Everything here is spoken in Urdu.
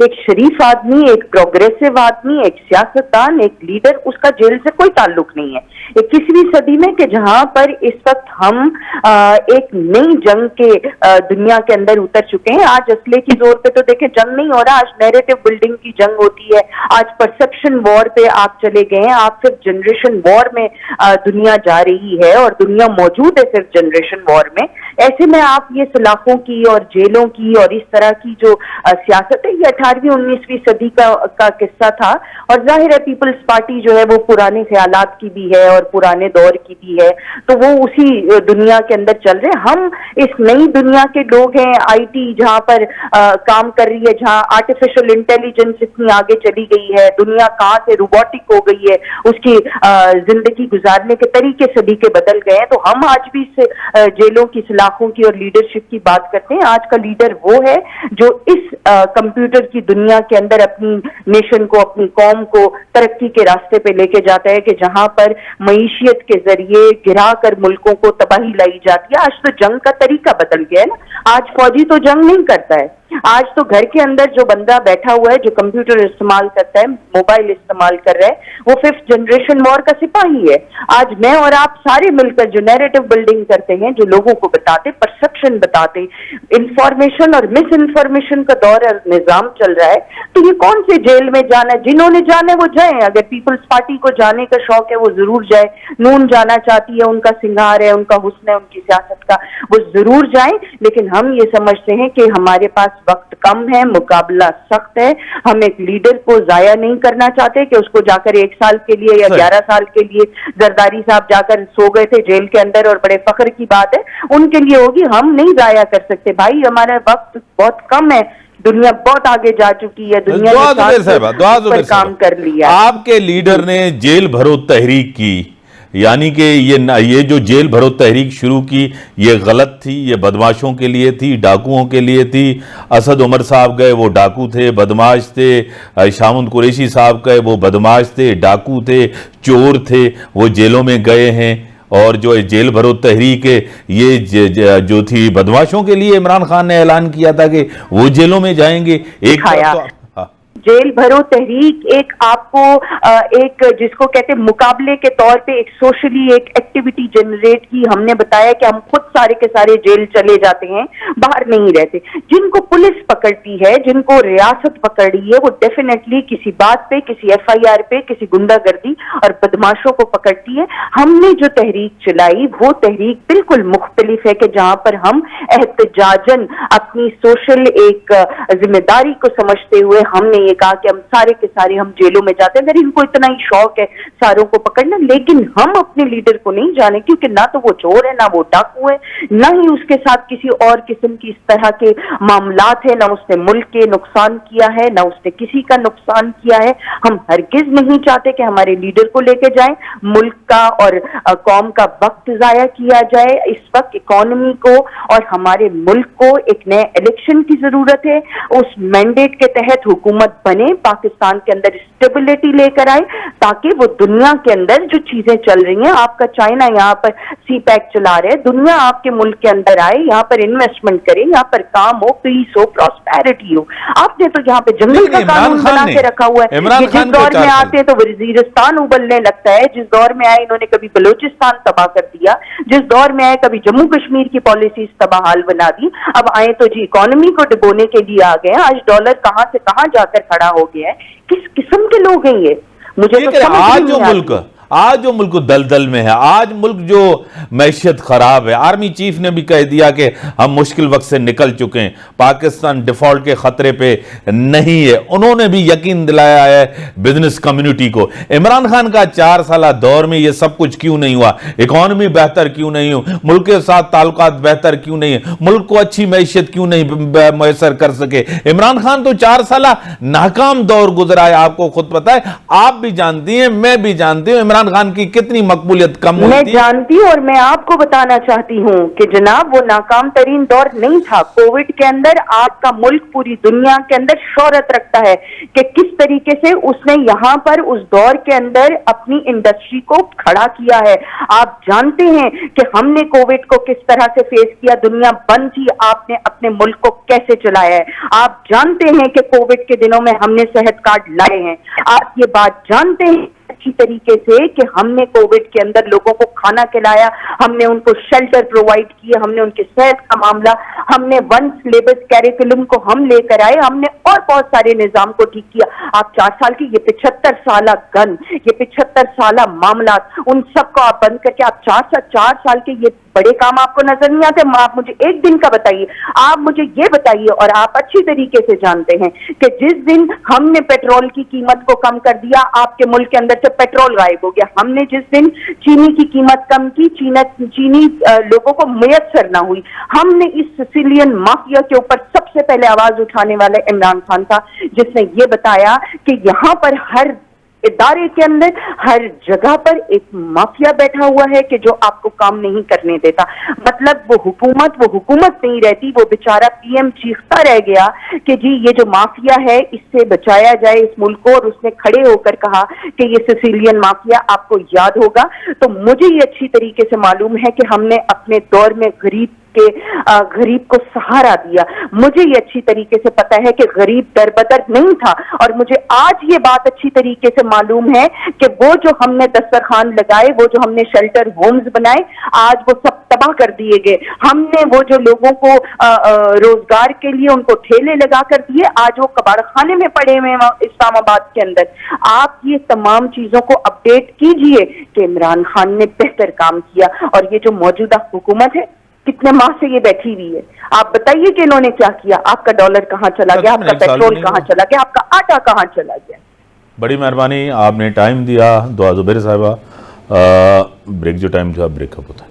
ایک شریف آدمی, ایک پروگریسو آدمی, ایک سیاستدان, ایک لیڈر, اس کا جیل سے کوئی تعلق نہیں ہے. 21ویں صدی میں کہ جہاں پر اس وقت ہم ایک نئی جنگ کے دنیا کے اندر اتر چکے ہیں. آج اسلحے کی زور پہ تو دیکھیں جنگ نہیں ہو رہا, آج نیریٹو بلڈنگ کی جنگ ہوتی ہے, آج پرسپشن وار پہ آپ چلے گئے ہیں, آپ صرف جنریشن وار میں دنیا جا رہی ہے اور دنیا موجود ہے صرف جنریشن وار میں. ایسے میں آپ یہ سلاخوں کی اور جیلوں کی اور اس طرح کی جو سیاست ہے, یہ 18ویں 19ویں صدی کا قصہ تھا, اور ظاہر ہے پیپلز پارٹی جو ہے وہ پرانے خیالات کی بھی ہے اور پرانے دور کی بھی ہے, تو وہ اسی دنیا کے اندر چل رہے ہیں. ہم اس نئی دنیا کے لوگ ہیں, آئی ٹی جہاں پر کام کر رہی ہے, جہاں آرٹیفیشل انٹیلیجنس اتنی آگے چلی گئی ہے, دنیا کہاں سے روبوٹک ہو گئی ہے, اس کی زندگی گزارنے کے طریقے سبھی کے بدل گئے ہیں, تو ہم آج بھی اس جیلوں کی سلاخوں کی اور لیڈرشپ کی بات کرتے ہیں. آج کا لیڈر وہ ہے جو اس کمپیوٹر کی دنیا کے اندر اپنی نیشن کو, اپنی قوم کو ترقی کے راستے پہ لے کے جاتا ہے, کہ جہاں پر معیشت کے ذریعے گرا کر ملکوں کو تباہی لائی جاتی ہے. آج تو جنگ کا طریقہ بدل گیا ہے نا, آج فوجی تو جنگ نہیں کرتا ہے, آج تو گھر کے اندر جو بندہ بیٹھا ہوا ہے, جو کمپیوٹر استعمال کرتا ہے, موبائل استعمال کر رہا ہے, وہ 5th جنریشن وار کا سپاہی ہے. آج میں اور آپ سارے مل کر جو نیریٹو بلڈنگ کرتے ہیں, جو لوگوں کو بتاتے, پرسپشن بتاتے, انفارمیشن اور مس انفارمیشن کا دور اور نظام چل رہا ہے, تو یہ کون سے جیل میں جانا ہے؟ جنہوں نے جانا ہے وہ جائیں, اگر پیپلز پارٹی کو جانے کا شوق ہے وہ ضرور جائے, نون جانا چاہتی ہے, ان کا سنگار ہے, ان کا حسن ہے, ان کی سیاست کا, وہ ضرور جائیں. لیکن ہم یہ سمجھتے ہیں کہ ہمارے پاس وقت کم ہے, مقابلہ سخت ہے, ہم ایک لیڈر کو ضائع نہیں کرنا چاہتے کہ اس کو جا کر 1 سال کے لیے یا 11 سال کے لیے, زرداری صاحب جا کر سو گئے تھے جیل کے اندر اور بڑے فخر کی بات ہے, ان کے لیے ہوگی, ہم نہیں ضائع کر سکتے بھائی, ہمارا وقت بہت کم ہے, دنیا بہت آگے جا چکی ہے, دنیا نے کام کر لیا. آپ کے لیڈر نے جیل بھرو تحریک کی, یعنی کہ یہ جو جیل بھرو تحریک شروع کی یہ غلط تھی, یہ بدماشوں کے لیے تھی, ڈاکوؤں کے لیے تھی. اسد عمر صاحب گئے, وہ ڈاکو تھے, بدماش تھے. شامند قریشی صاحب گئے, وہ بدماش تھے, ڈاکو تھے, چور تھے, وہ جیلوں میں گئے ہیں. اور جو جیل بھرو تحریک ہے یہ جو تھی بدماشوں کے لیے, عمران خان نے اعلان کیا تھا کہ وہ جیلوں میں جائیں گے. ایک جیل بھرو تحریک ایک آپ کو ایک جس کو کہتے ہیں مقابلے کے طور پہ ایک سوشلی ایک ایکٹیویٹی جنریٹ کی. ہم نے بتایا کہ ہم خود سارے کے سارے جیل چلے جاتے ہیں, باہر نہیں رہتے. جن کو پولیس پکڑتی ہے, جن کو ریاست پکڑ رہی ہے, وہ ڈیفینیٹلی کسی بات پہ, کسی FIR پہ, کسی گنڈا گردی اور بدماشوں کو پکڑتی ہے. ہم نے جو تحریک چلائی وہ تحریک بالکل مختلف ہے, کہ جہاں پر ہم احتجاجاً اپنی سوشل ایک ذمہ داری کو سمجھتے ہوئے ہم نے یہ کہا کہ ہم سارے کے سارے ہم جیلوں میں جاتے ہیں. اگر ان کو اتنا ہی شوق ہے ساروں کو پکڑنا, لیکن ہم اپنے لیڈر کو نہیں جانے, کیونکہ نہ تو وہ چور ہے, نہ وہ ڈاکو ہے, نہ ہی اس کے ساتھ کسی اور قسم کی اس طرح کے معاملات ہیں, نہ اس نے ملک کے نقصان کیا ہے, نہ اس نے کسی کا نقصان کیا ہے. ہم ہرگز نہیں چاہتے کہ ہمارے لیڈر کو لے کے جائیں, ملک کا اور قوم کا وقت ضائع کیا جائے. اس وقت اکانومی کو اور ہمارے ملک کو ایک نئے الیکشن کی ضرورت ہے. اس مینڈیٹ کے تحت حکومت بنے, پاکستان کے اندر اسٹیبلٹی لے کر آئے, تاکہ وہ دنیا کے اندر جو چیزیں چل رہی ہیں, آپ کا چائنا یہاں پر CPEC چلا رہے, دنیا آپ کے ملک کے اندر آئے, یہاں پر انویسٹمنٹ کرے, یہاں پر کام ہو, پیس ہو, پراسپیرٹی ہو. آپ نے تو یہاں پہ جنگل کا قانون بنا کے رکھا ہوا ہے. یہ جس دور میں آتے ہیں تو وزیرستان ابلنے لگتا ہے, جس دور میں آئے انہوں نے کبھی بلوچستان تباہ کر دیا, جس دور میں آئے کبھی جموں کشمیر کی پالیسیز تباہ حال بنا دی, اب آئے تو جی اکانومی کو ڈبونے کے لیے آ گئے. آج ڈالر کہاں سے کہاں جا کر کھڑا ہو گیا ہے, کس قسم کے لوگ ہیں یہ, مجھے تو آج جو ملک دلدل میں ہے, آج ملک جو معیشت خراب ہے. آرمی چیف نے بھی کہہ دیا کہ ہم مشکل وقت سے نکل چکے ہیں, پاکستان ڈیفالٹ کے خطرے پہ نہیں ہے. انہوں نے بھی یقین دلایا ہے بزنس کمیونٹی کو. عمران خان کا 4 سالہ دور میں یہ سب کچھ کیوں نہیں ہوا؟ اکانومی بہتر کیوں نہیں ہو؟ ملک کے ساتھ تعلقات بہتر کیوں نہیں ہیں؟ ملک کو اچھی معیشت کیوں نہیں میسر کر سکے؟ عمران خان تو 4 سالہ ناکام دور گزرا ہے, آپ کو خود پتا ہے, آپ بھی جانتی ہیں, میں بھی جانتی ہوں. عمران عمران خان کی کتنی مقبولیت کم ہوئی میں تھی؟ جانتی ہوں اور میں آپ کو بتانا چاہتی ہوں کہ جناب وہ ناکام ترین دور نہیں تھا. کووڈ کے اندر آپ کا ملک پوری دنیا کے اندر شہرت رکھتا ہے کہ کس طریقے سے اس نے یہاں پر اس دور کے اندر اپنی انڈسٹری کو کھڑا کیا ہے. آپ جانتے ہیں کہ ہم نے کووڈ کو کس طرح سے فیس کیا, دنیا بند تھی, آپ نے اپنے ملک کو کیسے چلایا ہے. آپ جانتے ہیں کہ کووڈ کے دنوں میں ہم نے صحت کارڈ لائے ہیں. آپ یہ بات جانتے ہیں اچھی طریقے سے کہ ہم نے کووڈ کے اندر لوگوں کو کھانا کھلایا, ہم نے ان کو شیلٹر پرووائڈ کیے, ہم نے ان کی صحت کا معاملہ, ہم نے ون سلیبس کیریکولم کو ہم لے کر آئے, ہم نے اور بہت سارے نظام کو ٹھیک کیا. آپ 4 سال کی یہ 75 سالہ گن, یہ 75 سالہ معاملات, ان سب کو آپ بند کر کے آپ 4 سال کے یہ بڑے کام آپ کو نظر نہیں آتے. آپ مجھے ایک دن کا بتائیے, آپ مجھے یہ بتائیے, اور آپ اچھی طریقے سے جانتے ہیں کہ جس دن ہم نے پیٹرول کی قیمت کو کم کر دیا, آپ کے ملک کے اندر سے پیٹرول غائب ہو گیا. ہم نے جس دن چینی کی قیمت کم کی, چینی لوگوں کو میسر نہ ہوئی. ہم نے اس سسیلین مافیا کے اوپر سب سے پہلے آواز اٹھانے والا عمران خان تھا, جس نے یہ بتایا کہ یہاں پر ہر ادارے کے اندر ہر جگہ پر ایک مافیا بیٹھا ہوا ہے کہ جو آپ کو کام نہیں کرنے دیتا. مطلب وہ حکومت نہیں رہتی, وہ بیچارہ پی ایم چیختا رہ گیا کہ جی یہ جو مافیا ہے اس سے بچایا جائے اس ملک کو, اور اس نے کھڑے ہو کر کہا کہ یہ سسیلین مافیا آپ کو یاد ہوگا. تو مجھے یہ اچھی طریقے سے معلوم ہے کہ ہم نے اپنے دور میں غریب کو سہارا دیا. مجھے یہ اچھی طریقے سے پتا ہے کہ غریب دربدر نہیں تھا, اور مجھے آج یہ بات اچھی طریقے سے معلوم ہے کہ وہ جو ہم نے دسترخوان لگائے, وہ جو ہم نے شیلٹر ہومز بنائے, آج وہ سب تباہ کر دیے گئے. ہم نے وہ جو لوگوں کو روزگار کے لیے ان کو ٹھیلے لگا کر دیے, آج وہ کباڑ خانے میں پڑے ہوئے ہیں اسلام آباد کے اندر. آپ یہ تمام چیزوں کو اپڈیٹ کیجئے کہ عمران خان نے بہتر کام کیا, اور یہ جو موجودہ حکومت ہے کتنے ماہ سے یہ بیٹھی ہوئی ہے. آپ بتائیے کہ انہوں نے کیا کیا. آپ کا ڈالر کہاں چلا گیا, آپ کا پیٹرول کہاں چلا گیا, آپ کا آٹا کہاں چلا گیا. بڑی مہربانی, آپ نے ٹائم دیا. دعا زبیر صاحبہ, بریک جو ٹائم تھا بریک اپ ہوتا ہے.